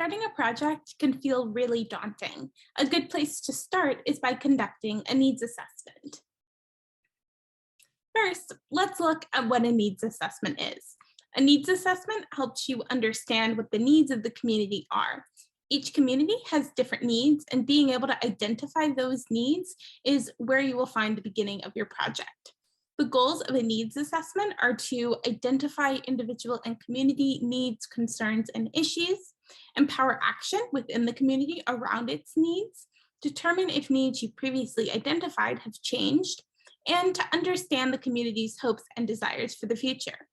Starting a project can feel really daunting. A good place to start is by conducting a needs assessment. First, let's look at what a needs assessment is. A needs assessment helps you understand what the needs of the community are. Each community has different needs, and being able to identify those needs is where you will find the beginning of your project. The goals of a needs assessment are to identify individual and community needs, concerns, and issues, empower action within the community around its needs, determine if needs you previously identified have changed, and to understand the community's hopes and desires for the future.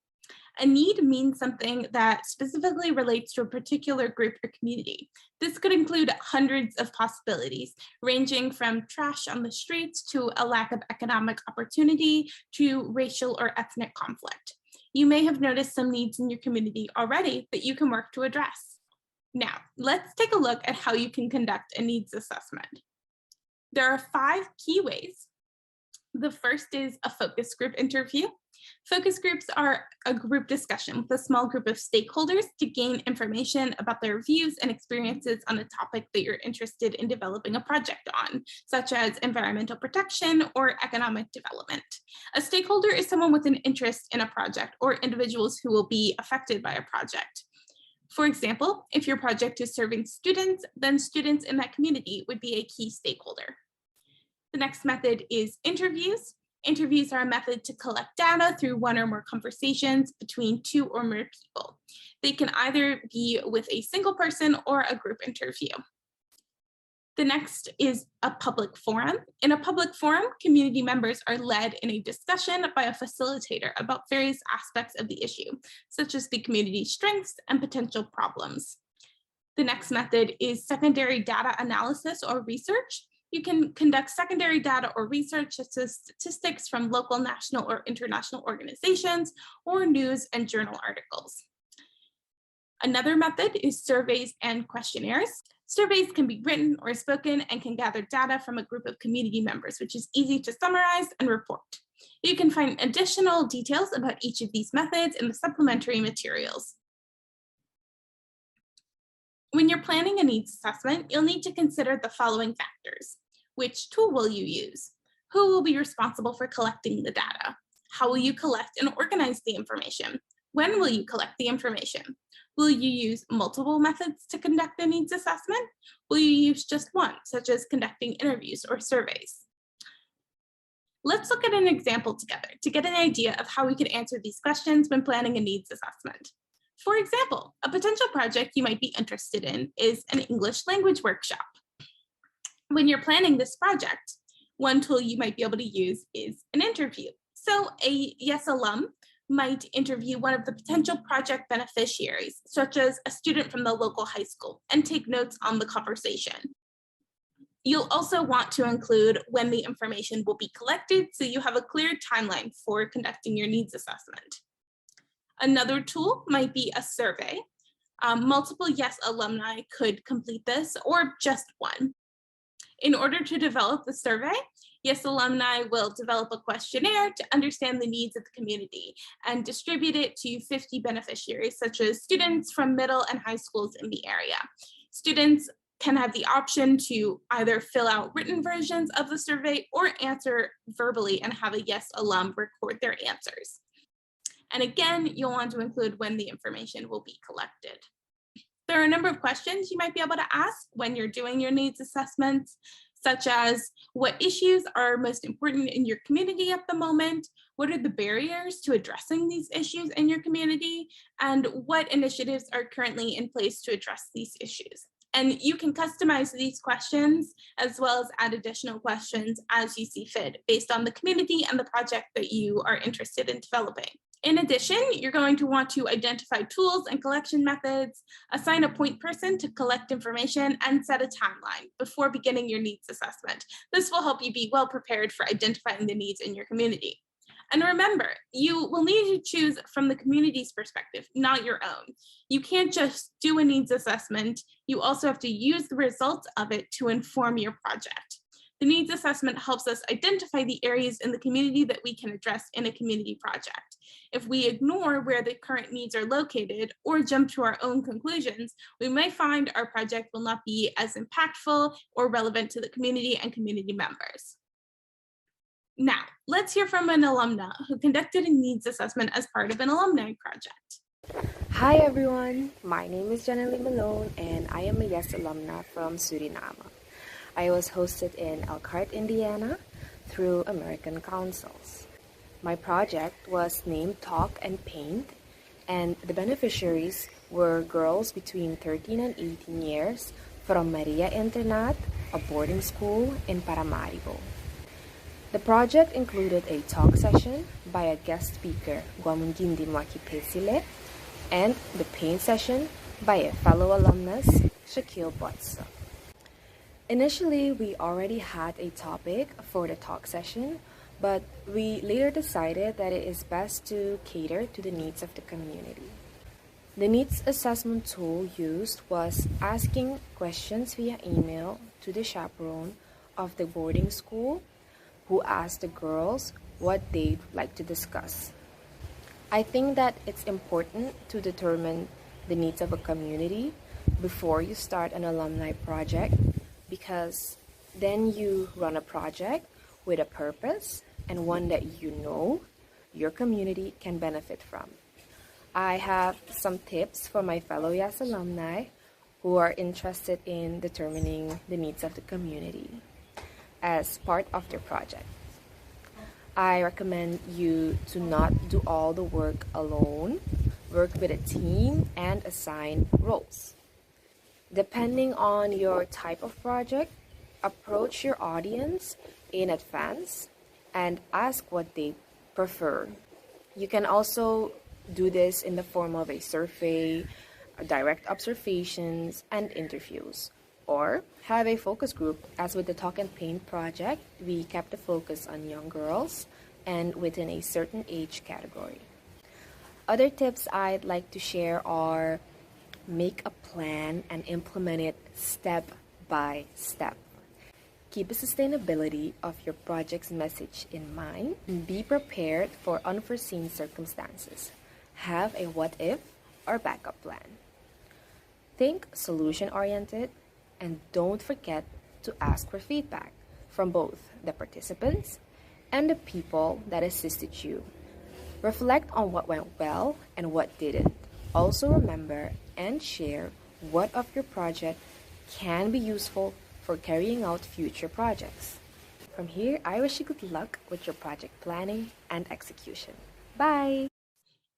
A need means something that specifically relates to a particular group or community. This could include hundreds of possibilities, ranging from trash on the streets to a lack of economic opportunity to racial or ethnic conflict. You may have noticed some needs in your community already that you can work to address. Now, let's take a look at how you can conduct a needs assessment. There are 5 key ways. The first is a focus group interview. Focus groups are a group discussion with a small group of stakeholders to gain information about their views and experiences on a topic that you're interested in developing a project on, such as environmental protection or economic development. A stakeholder is someone with an interest in a project or individuals who will be affected by a project. For example, if your project is serving students, then students in that community would be a key stakeholder. The next method is interviews. Interviews are a method to collect data through one or more conversations between 2 or more people. They can either be with a single person or a group interview. The next is a public forum. In a public forum, community members are led in a discussion by a facilitator about various aspects of the issue, such as the community's strengths and potential problems. The next method is secondary data analysis or research. You can conduct secondary data or research such as statistics from local, national, or international organizations, or news and journal articles. Another method is surveys and questionnaires. Surveys can be written or spoken and can gather data from a group of community members, which is easy to summarize and report. You can find additional details about each of these methods in the supplementary materials. When you're planning a needs assessment, you'll need to consider the following factors. Which tool will you use? Who will be responsible for collecting the data? How will you collect and organize the information? When will you collect the information? Will you use multiple methods to conduct a needs assessment? Will you use just one, such as conducting interviews or surveys? Let's look at an example together to get an idea of how we could answer these questions when planning a needs assessment. For example, a potential project you might be interested in is an English language workshop. When you're planning this project, one tool you might be able to use is an interview. So a YES alum might interview one of the potential project beneficiaries, such as a student from the local high school, and take notes on the conversation. You'll also want to include when the information will be collected, so you have a clear timeline for conducting your needs assessment. Another tool might be a survey. Multiple YES alumni could complete this, or just one. In order to develop the survey, YES alumni will develop a questionnaire to understand the needs of the community and distribute it to 50 beneficiaries, such as students from middle and high schools in the area. Students can have the option to either fill out written versions of the survey or answer verbally and have a YES alum record their answers. And again, you'll want to include when the information will be collected. There are a number of questions you might be able to ask when you're doing your needs assessments, such as what issues are most important in your community at the moment, what are the barriers to addressing these issues in your community, and what initiatives are currently in place to address these issues. And you can customize these questions as well as add additional questions as you see fit based on the community and the project that you are interested in developing. In addition, you're going to want to identify tools and collection methods, assign a point person to collect information, and set a timeline before beginning your needs assessment. This will help you be well prepared for identifying the needs in your community. And remember, you will need to choose from the community's perspective, not your own. You can't just do a needs assessment. You also have to use the results of it to inform your project. The needs assessment helps us identify the areas in the community that we can address in a community project. If we ignore where the current needs are located or jump to our own conclusions, we may find our project will not be as impactful or relevant to the community and community members. Now, let's hear from an alumna who conducted a needs assessment as part of an alumni project. Hi everyone, my name is Janelle Malone and I am a YES alumna from Suriname. I was hosted in Elkhart, Indiana through American Councils. My project was named Talk and Paint, and the beneficiaries were girls between 13 and 18 years from Maria Internat, a boarding school in Paramaribo. The project included a talk session by a guest speaker, Guamungindi Mwakipesile, and the paint session by a fellow alumnus, Shaquille Botsa. Initially, we already had a topic for the talk session, but we later decided that it is best to cater to the needs of the community. The needs assessment tool used was asking questions via email to the chaperone of the boarding school, who asked the girls what they'd like to discuss. I think that it's important to determine the needs of a community before you start an alumni project, because then you run a project with a purpose and one that you know your community can benefit from. I have some tips for my fellow YES alumni who are interested in determining the needs of the community as part of their project. I recommend you to not do all the work alone. Work with a team and assign roles. Depending on your type of project, approach your audience in advance and ask what they prefer. You can also do this in the form of a survey, direct observations, and interviews. Or have a focus group. As with the Talk and Paint project, we kept the focus on young girls and within a certain age category. Other tips I'd like to share are make a plan and implement it step by step. Keep the sustainability of your project's message in mind. Be prepared for unforeseen circumstances. Have a what if or backup plan. Think solution-oriented. And don't forget to ask for feedback from both the participants and the people that assisted you. Reflect on what went well and what didn't. Also remember and share what of your project can be useful for carrying out future projects. From here, I wish you good luck with your project planning and execution. Bye!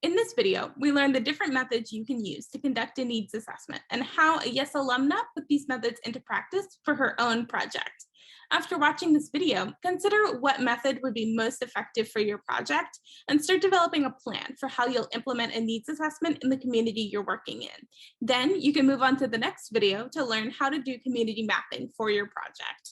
In this video, we learned the different methods you can use to conduct a needs assessment and how a YES alumna put these methods into practice for her own project. After watching this video, consider what method would be most effective for your project and start developing a plan for how you'll implement a needs assessment in the community you're working in. Then you can move on to the next video to learn how to do community mapping for your project.